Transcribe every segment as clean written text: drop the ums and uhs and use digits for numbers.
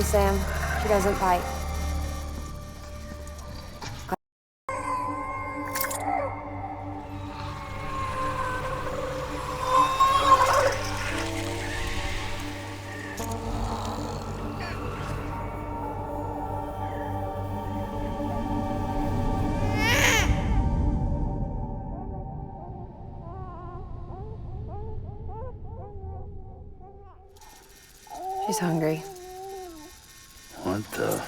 Sam. She doesn't bite. She's hungry. What the?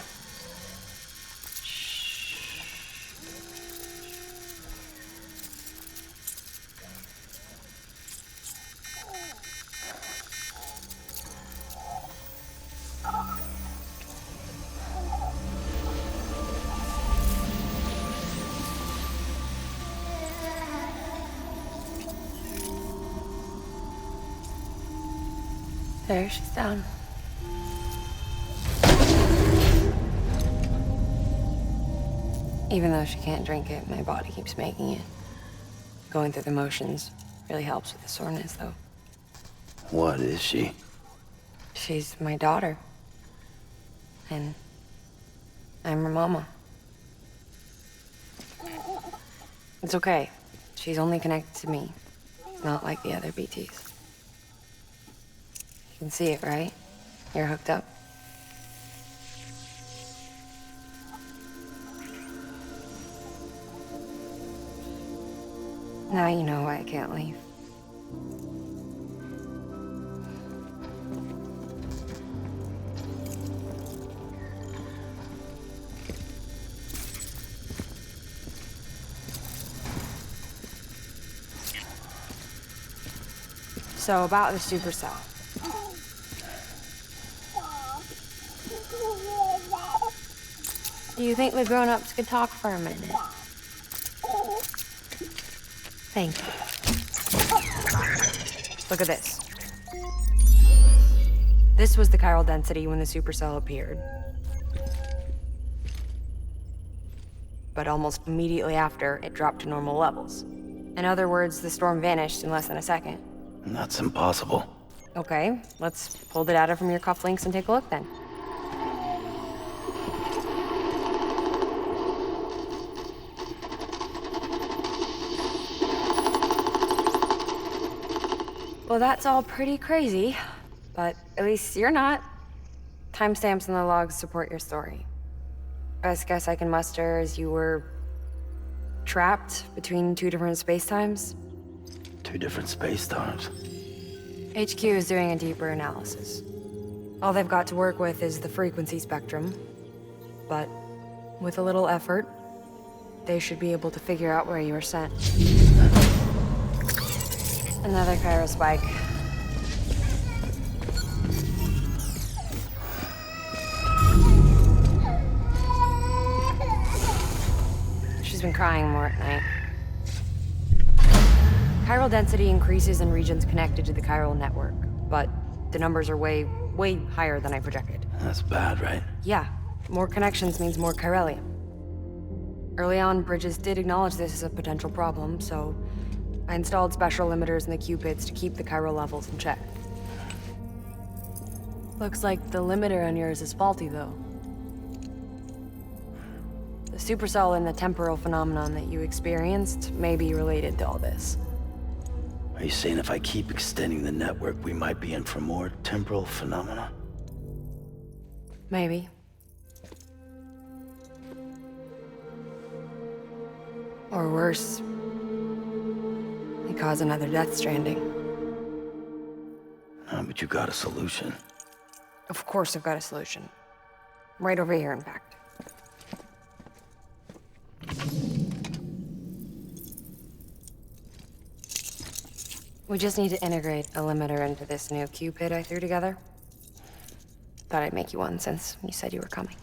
There, she's down. Even though she can't drink it, my body keeps making it. Going through the motions really helps with the soreness, though. What is she? She's my daughter. And I'm her mama. It's okay. She's only connected to me. Not like the other BTs. You can see it, right? You're hooked up. Now you know why I can't leave. So about the supercell. Do you think the grown-ups could talk for a minute? Thank you. Look at this. This was the chiral density when the supercell appeared. But almost immediately after, it dropped to normal levels. In other words, the storm vanished in less than a second. That's impossible. Okay, let's pull the data from your cufflinks and take a look then. Well, that's all pretty crazy, but at least you're not. Timestamps in the logs support your story. Best guess I can muster is you were trapped between two different spacetimes. Two different space-times. HQ is doing a deeper analysis. All they've got to work with is the frequency spectrum, but with a little effort, they should be able to figure out where you were sent. Another chiral spike. She's been crying more at night. Chiral density increases in regions connected to the chiral network, but the numbers are way higher than I projected. That's bad, right? Yeah, more connections means more chiralium. Early on, Bridges did acknowledge this as a potential problem, so I installed special limiters in the cupids to keep the chiral levels in check. Looks like the limiter on yours is faulty, though. The supercell and the temporal phenomenon that you experienced may be related to all this. Are you saying if I keep extending the network, we might be in for more temporal phenomena? Maybe. Or worse, they cause another death stranding. No, but you got a solution. Of course I've got a solution. Right over here, in fact. We just need to integrate a limiter into this new Cupid I threw together. Thought I'd make you one since you said you were coming.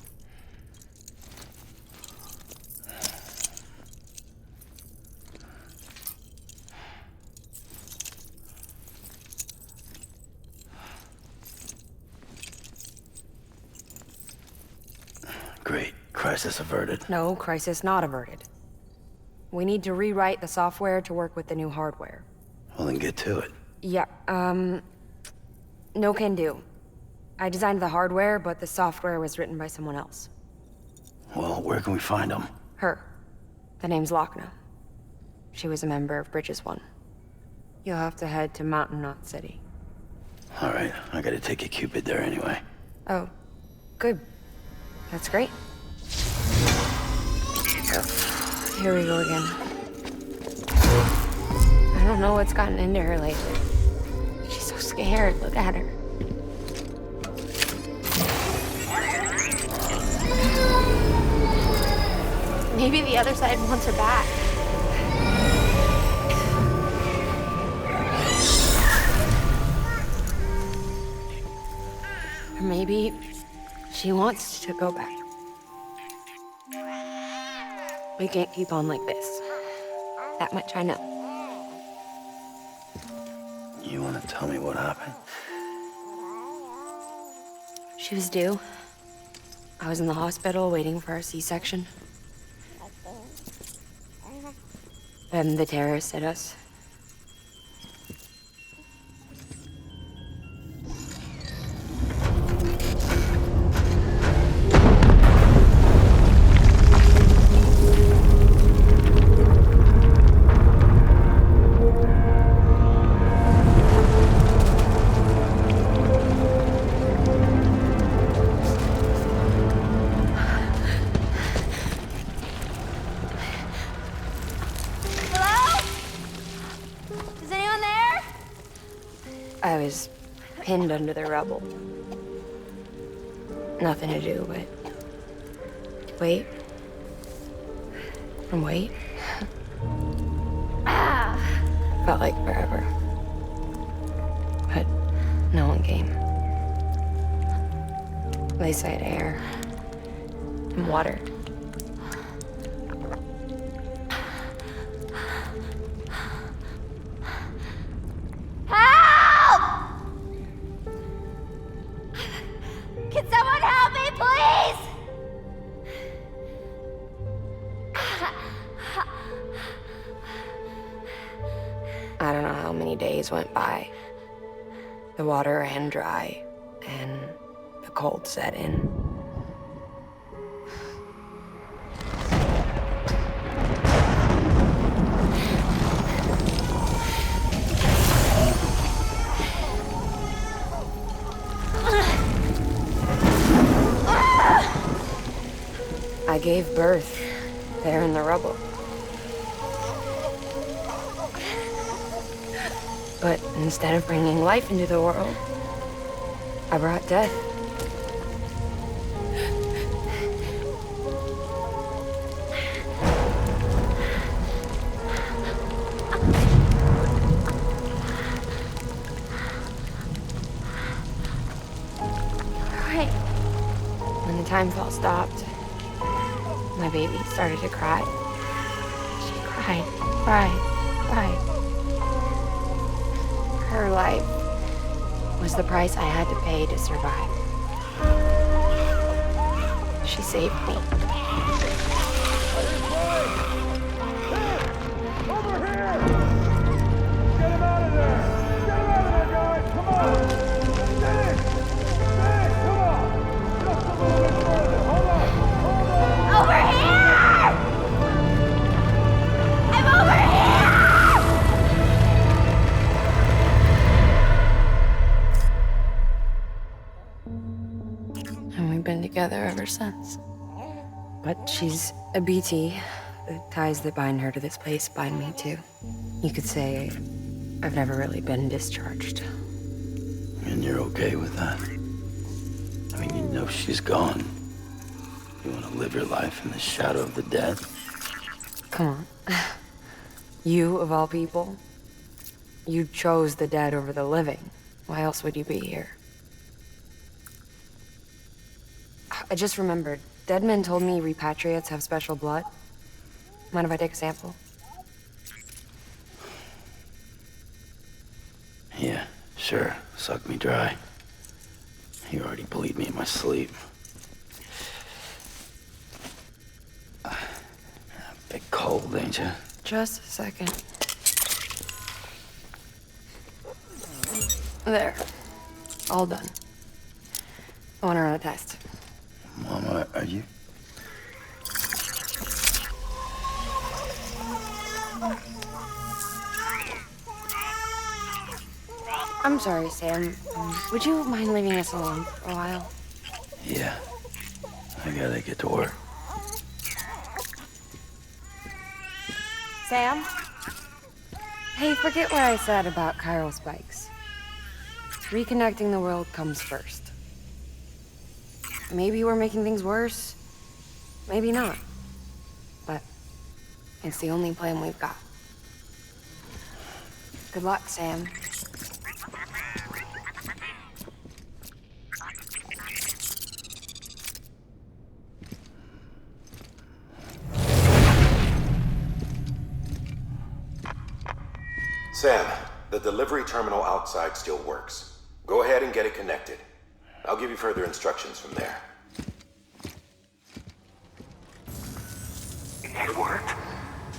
Great. Crisis averted. No, crisis not averted. We need to rewrite the software to work with the new hardware. Well, then get to it. Yeah, no can do. I designed the hardware, but the software was written by someone else. Well, where can we find them? Her. The name's Lochna. She was a member of Bridges 1. You'll have to head to Mountain Knot City. All right, I gotta take a Cupid there anyway. Oh, good. That's great. Here we go again. I don't know what's gotten into her lately. She's so scared. Look at her. Maybe the other side wants her back. Or maybe she wants to go back. We can't keep on like this. That much I know. You wanna tell me what happened? She was due. I was in the hospital waiting for a C-section. Then the terrorists hit us. I was pinned under the rubble. Nothing to do but wait and wait. Felt like forever. But no one came. They said air and water. Can someone help me, please? I don't know how many days went by. The water ran dry, and the cold set in. I gave birth there in the rubble. But instead of bringing life into the world, I brought death. Right. When the time fall stopped, my baby started to cry. She cried, cried. Her life was the price I had to pay to survive. She saved me. Over here! Get him out of there! Get him out of there, guys! Come on! Get in! Come on! Just a little bit further. Hold on! Over here! I'm over here! And we've been together ever since. But she's a BT. The ties that bind her to this place bind me too. You could say I've never really been discharged. And you're okay with that? I mean, you know she's gone. You want to live your life in the shadow of the dead? Come on. You, of all people, you chose the dead over the living. Why else would you be here? I just remembered. Dead men told me repatriates have special blood. Mind if I take a sample? Yeah, sure. Suck me dry. You already bleed me in my sleep. Bit cold, ain't you? Just a second. There. All done. I want to run a test. Mama, are you... I'm sorry, Sam. Would you mind leaving us alone for a while? Yeah. I gotta get to work. Sam? Hey, forget what I said about chiral spikes. Reconnecting the world comes first. Maybe we're making things worse. Maybe not. But it's the only plan we've got. Good luck, Sam. Sam, the delivery terminal outside still works. Go ahead and get it connected. I'll give you further instructions from there. It worked?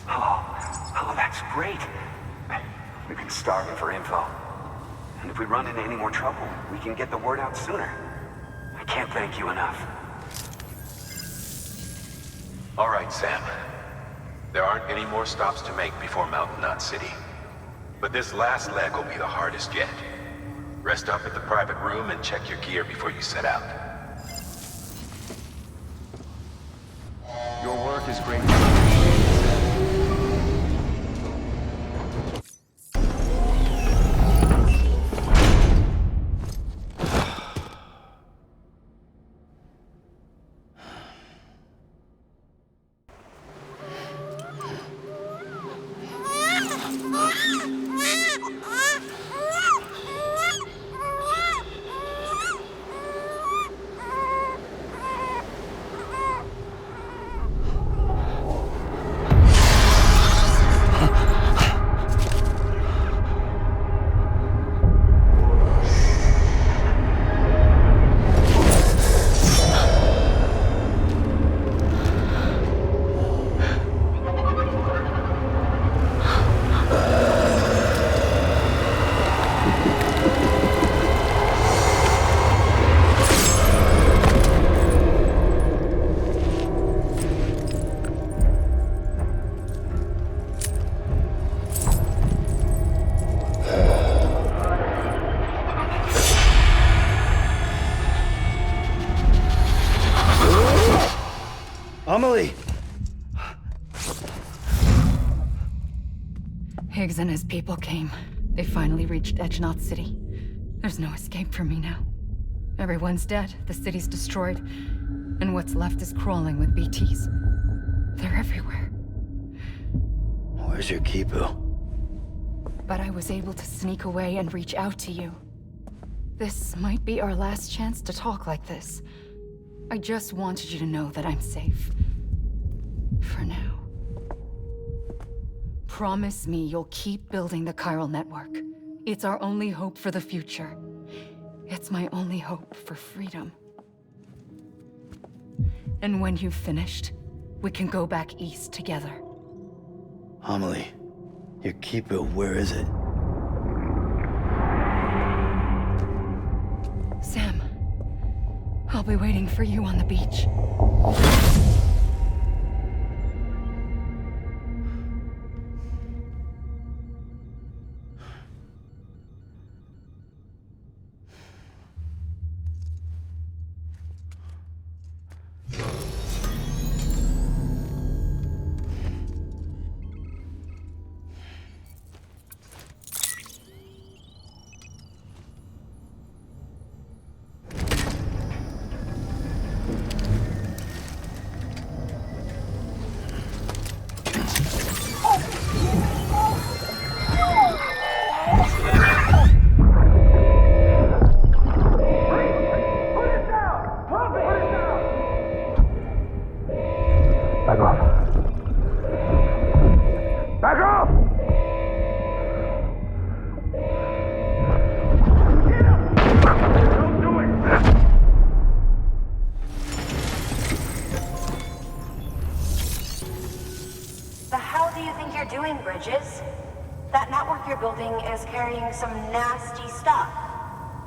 Oh, that's great. We've been starving for info. And if we run into any more trouble, we can get the word out sooner. I can't thank you enough. All right, Sam. There aren't any more stops to make before Mountain Knot City. But this last leg will be the hardest yet. Rest up at the private room and check your gear before you set out. Your work is great. Amelie! Higgs and his people came. They finally reached Knot City. There's no escape for me now. Everyone's dead, the city's destroyed, and what's left is crawling with BTs. They're everywhere. Where's your Kipu? But I was able to sneak away and reach out to you. This might be our last chance to talk like this. I just wanted you to know that I'm safe. For now. Promise me you'll keep building the chiral network. It's our only hope for the future. It's my only hope for freedom. And when you've finished, we can go back east together. Amelie, your Kipu, where is it? Sam, I'll be waiting for you on the beach. That network you're building is carrying some nasty stuff.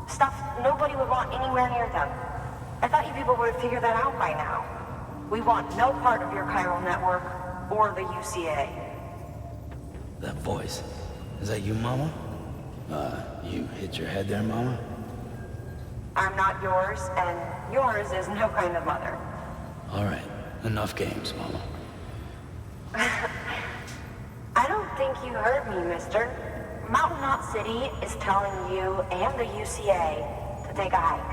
Stuff nobody would want anywhere near them. people would have figured that out by now. We want no part of your chiral network or the UCA. That voice. Is that you, Mama? You hit your head there, Mama? I'm not yours, and yours is no kind of mother. All right. Enough games, Mama. I don't think you heard me, mister. Mountain Knot City is telling you and the UCA to take a hike.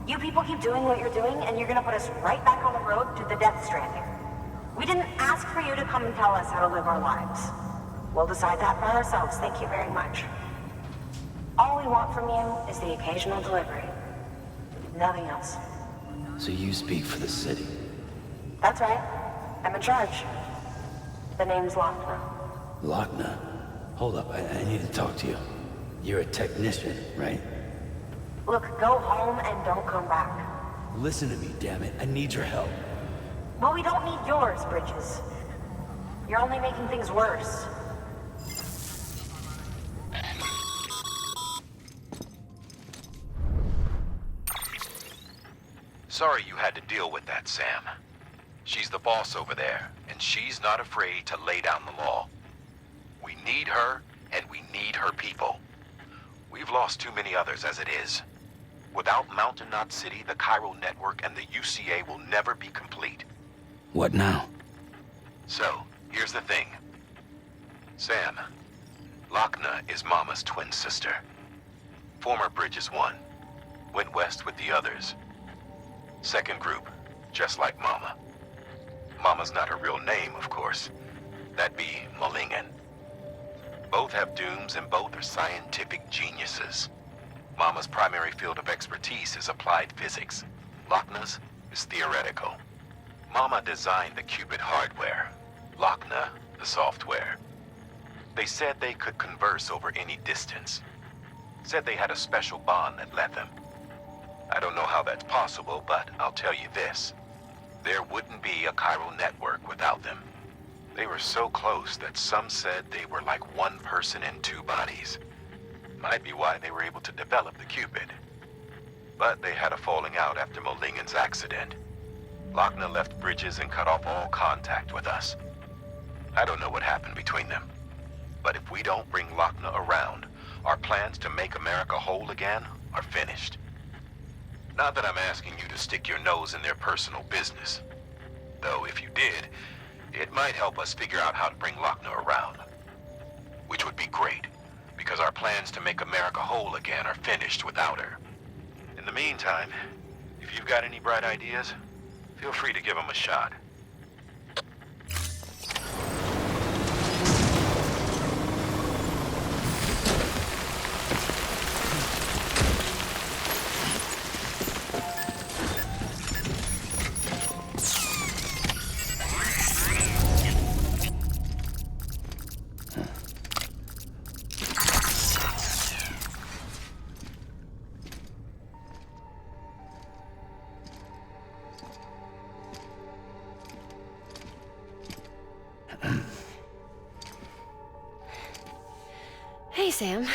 You people keep doing what you're doing, and you're gonna put us right back on the road to the death stranding. We didn't ask for you to come and tell us how to live our lives. We'll decide that for ourselves, thank you very much. All we want from you is the occasional delivery. Nothing else. So you speak for the city? That's right. I'm in charge. The name's Lochner. Lochner? Hold up, I need to talk to you. You're a technician, right? Look, go home and don't come back. Listen to me, damn it. I need your help. Well, we don't need yours, Bridges. You're only making things worse. Sorry you had to deal with that, Sam. She's the boss over there, and she's not afraid to lay down the law. We need her, and we need her people. We've lost too many others as it is. Without Mountain Knot City, the chiral network and the UCA will never be complete. What now? So, here's the thing. Sam, Lochner is Mama's twin sister. Former Bridges 1. Went west with the others. Second group, just like Mama. Mama's not her real name, of course. That'd be Malingen. Both have dooms and both are scientific geniuses. Mama's primary field of expertise is applied physics. Lochner's is theoretical. Mama designed the qubit hardware. Lochner, the software. They said they could converse over any distance. Said they had a special bond that let them. I don't know how that's possible, but I'll tell you this. There wouldn't be a chiral network without them. They were so close that some said they were like one person in two bodies. Might be why they were able to develop the qubit. But they had a falling out after Molingen's accident. Lochner left Bridges and cut off all contact with us. I don't know what happened between them. But if we don't bring Lochner around, our plans to make America whole again are finished. Not that I'm asking you to stick your nose in their personal business. Though if you did, it might help us figure out how to bring Lochner around. Which would be great, because our plans to make America whole again are finished without her. In the meantime, if you've got any bright ideas, feel free to give them a shot. Hey, Sam.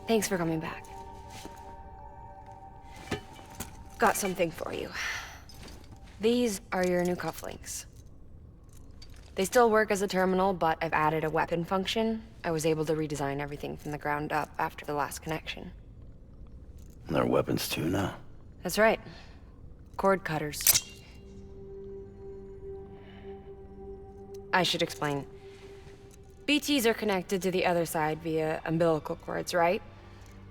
Thanks for coming back. Got something for you. These are your new cufflinks. They still work as a terminal, but I've added a weapon function. I was able to redesign everything from the ground up after the last connection. They're weapons too now. That's right. Cord cutters. I should explain. BTs are connected to the other side via umbilical cords, right?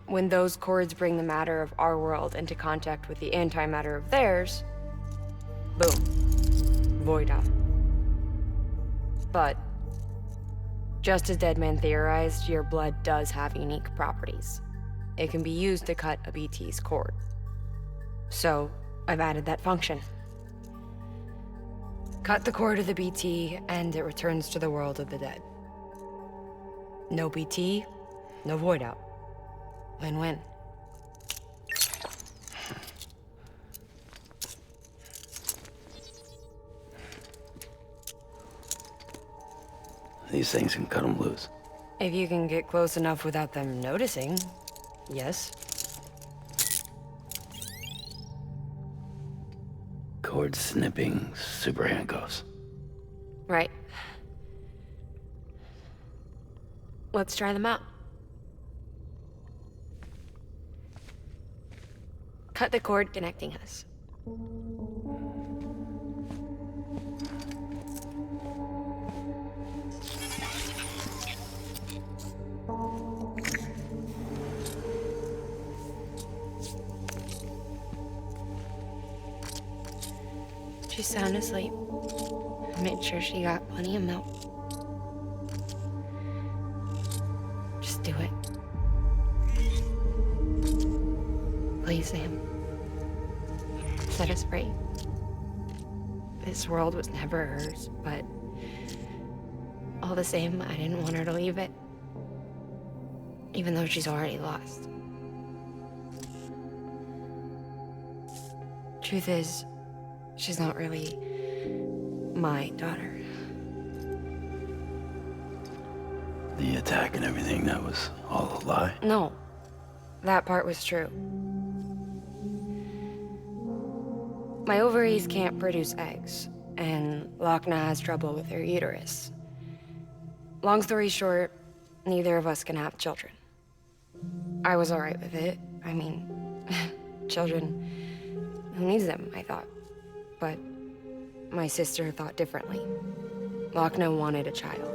When those cords bring the matter of our world into contact with the antimatter of theirs, boom, void out. But, just as Deadman theorized, your blood does have unique properties. It can be used to cut a BT's cord. So, I've added that function. Cut the cord of the BT, and it returns to the world of the dead. No BT, no void out. Win-win. These things can cut them loose. If you can get close enough without them noticing, yes. cord snipping super handcuffs. Right. Let's try them out. Cut the cord connecting us. She's sound asleep. I made sure she got plenty of milk. Just do it. Please, Sam. Set us free. This world was never hers, but all the same, I didn't want her to leave it. Even though she's already lost. Truth is, she's not really my daughter. The attack and everything, that was all a lie? No, that part was true. My ovaries can't produce eggs, and Lochna has trouble with her uterus. Long story short, neither of us can have children. I was alright with it. I mean, children, who needs them, I thought. But my sister thought differently. Lochna wanted a child,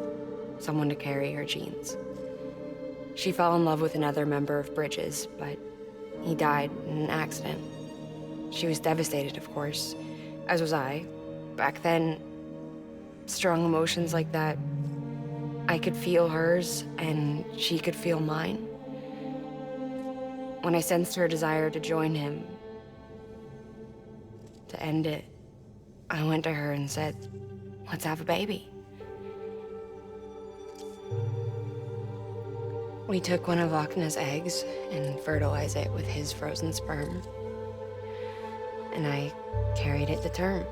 someone to carry her genes. She fell in love with another member of Bridges, but he died in an accident. She was devastated, of course, as was I. Back then, strong emotions like that, I could feel hers, and she could feel mine. When I sensed her desire to join him, to end it, I went to her and said, let's have a baby. We took one of Lochna's eggs and fertilized it with his frozen sperm. And I carried it to term.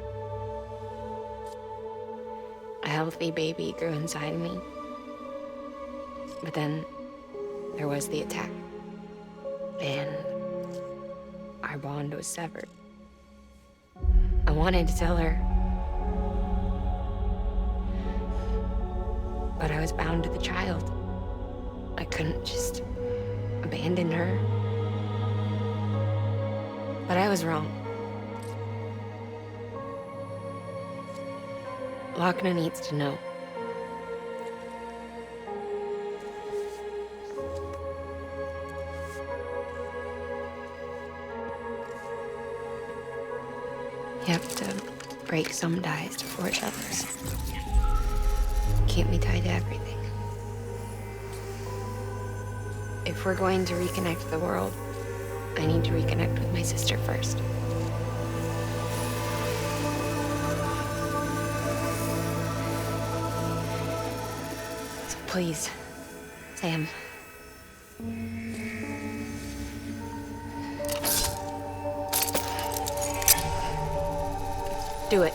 A healthy baby grew inside me. But then there was the attack. And our bond was severed. I wanted to tell her. But I was bound to the child. I couldn't just abandon her. But I was wrong. Lochna needs to know. You have to break some ties to forge others. Can't be tied to everything. If we're going to reconnect the world, I need to reconnect with my sister first. So please, Sam. Do it.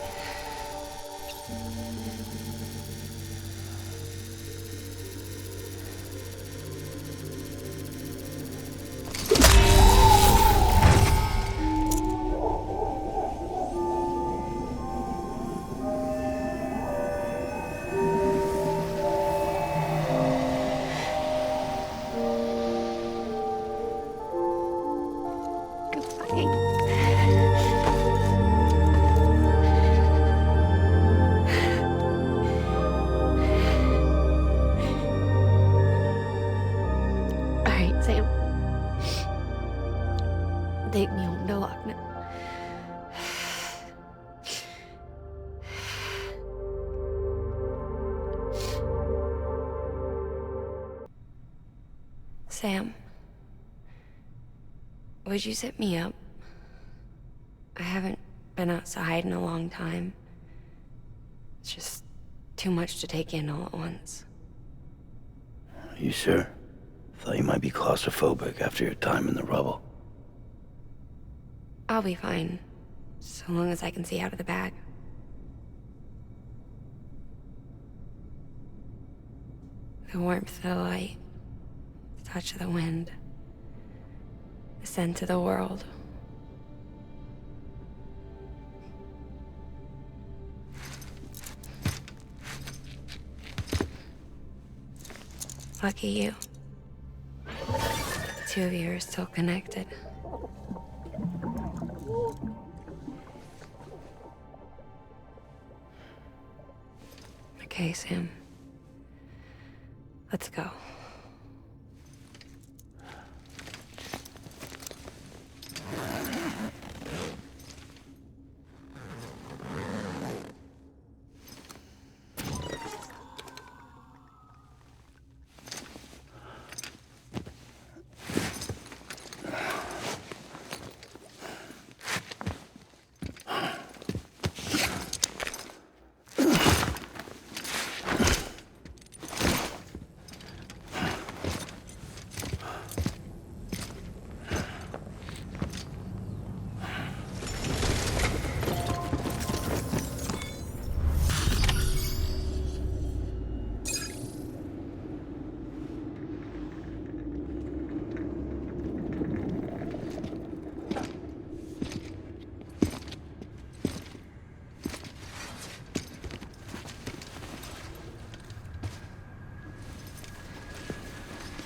Sam. Take me home to Lochna. Sam, would you sit me up? I haven't been outside in a long time. It's just too much to take in all at once. You sure? Thought you might be claustrophobic after your time in the rubble. I'll be fine, so long as I can see out of the bag. The warmth of the light, the touch of the wind, the scent of the world. Lucky you. The two of you are still connected. Okay, Sam. Let's go.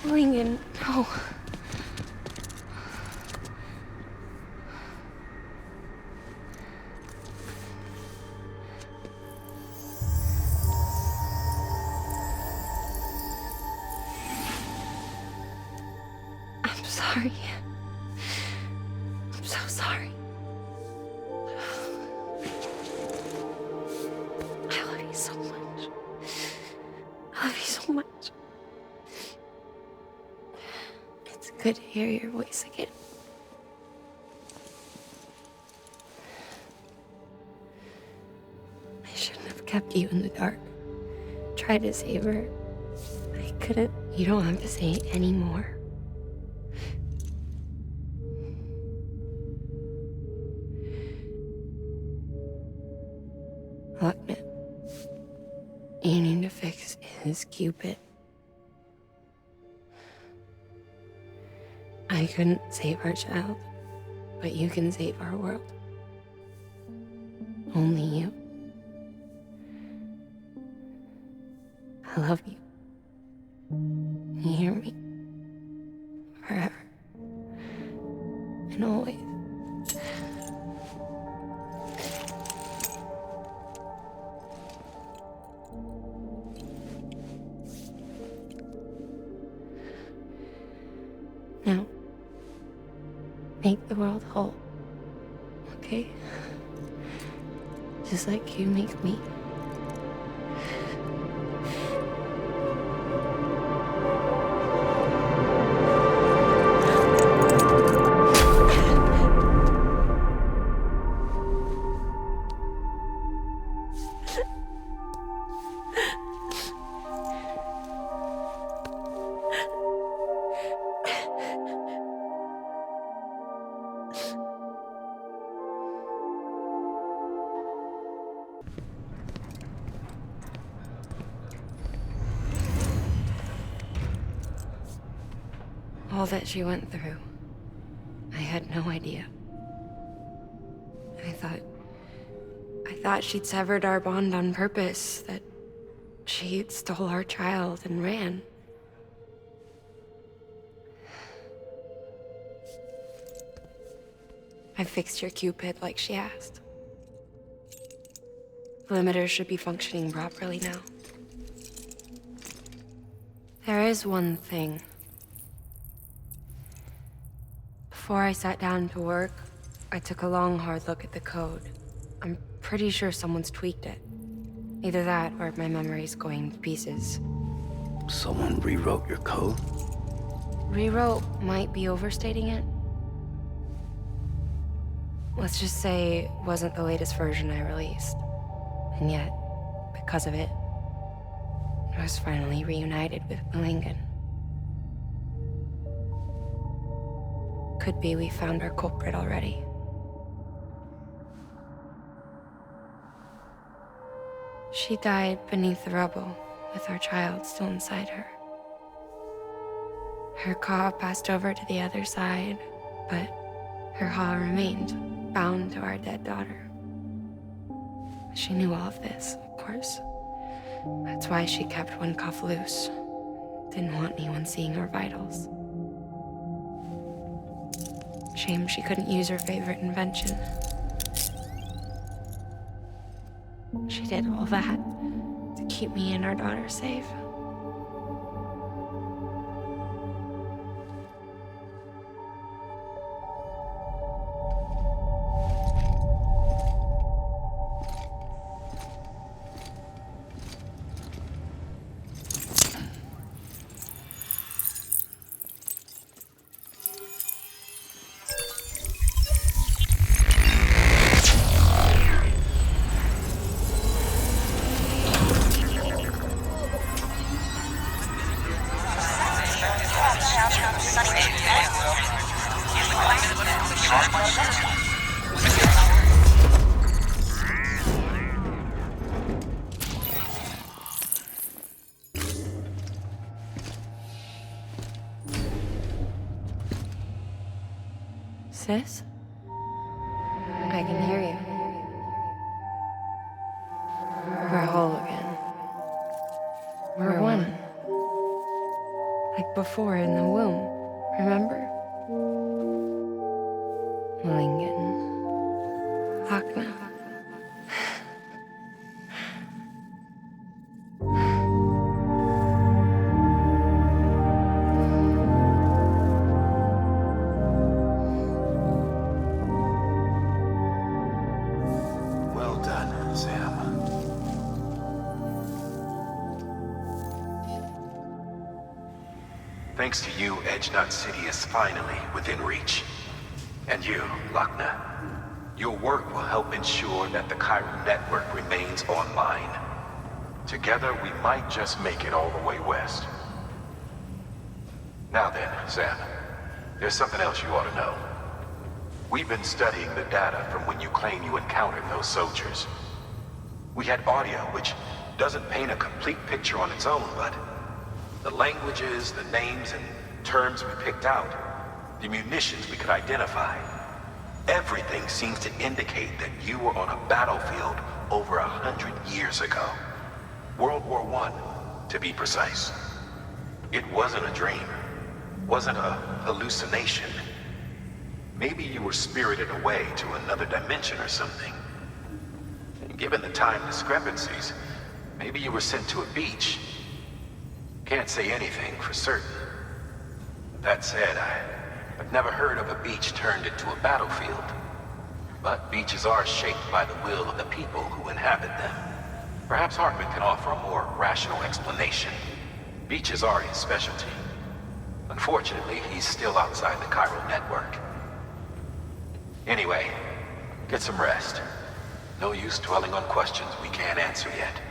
Lincoln, no. I'm sorry. I'm so sorry. I love you so much. I love you so much. It's good to hear your voice again. I shouldn't have kept you in the dark. Tried to save her. I couldn't. You don't have to say it anymore. Look, man. You need to fix his Cupid. I couldn't save our child, but you can save our world. Only you. I love you. You hear me? Forever. And always. Now, make the world whole, okay? Just like you make me. All that she went through, I had no idea. I thought she'd severed our bond on purpose, that she stole our child and ran. I fixed your Cupid like she asked. The limiter should be functioning properly now. There is one thing. Before I sat down to work, I took a long, hard look at the code. I'm pretty sure someone's tweaked it. Either that, or my memory's going to pieces. Someone rewrote your code? Rewrote might be overstating it. Let's just say it wasn't the latest version I released. And yet, because of it, I was finally reunited with Lincoln. Could be we found our culprit already. She died beneath the rubble, with our child still inside her. Her Ka passed over to the other side, but her Ha remained, bound to our dead daughter. She knew all of this, of course. That's why she kept one cuff loose, Didn't want anyone seeing her vitals. Shame she couldn't use her favorite invention. She did all that to keep me and our daughter safe. Sis? I can hear you. We're whole again. We're one. Like before in the womb, remember? Lingen. Akna. Well done, Sam. Thanks to you, Edgenut City is finally within reach. And you, Lakna, your work will help ensure that the Chiral network remains online. Together, we might just make it all the way west. Now then, Sam, there's something else you ought to know. We've been studying the data from when you claim you encountered those soldiers. We had audio which doesn't paint a complete picture on its own, but the languages, the names, and terms we picked out, the munitions we could identify, everything seems to indicate that you were on a battlefield over 100 years ago. World War I, to be precise. It wasn't a dream, wasn't a hallucination. Maybe you were spirited away to another dimension or something. And given the time discrepancies, maybe you were sent to a beach. Can't say anything for certain. That said, I've never heard of a beach turned into a battlefield. But beaches are shaped by the will of the people who inhabit them. Perhaps Hartman can offer a more rational explanation. Beaches are his specialty. Unfortunately, he's still outside the Chiral network. Anyway, get some rest. No use dwelling on questions we can't answer yet.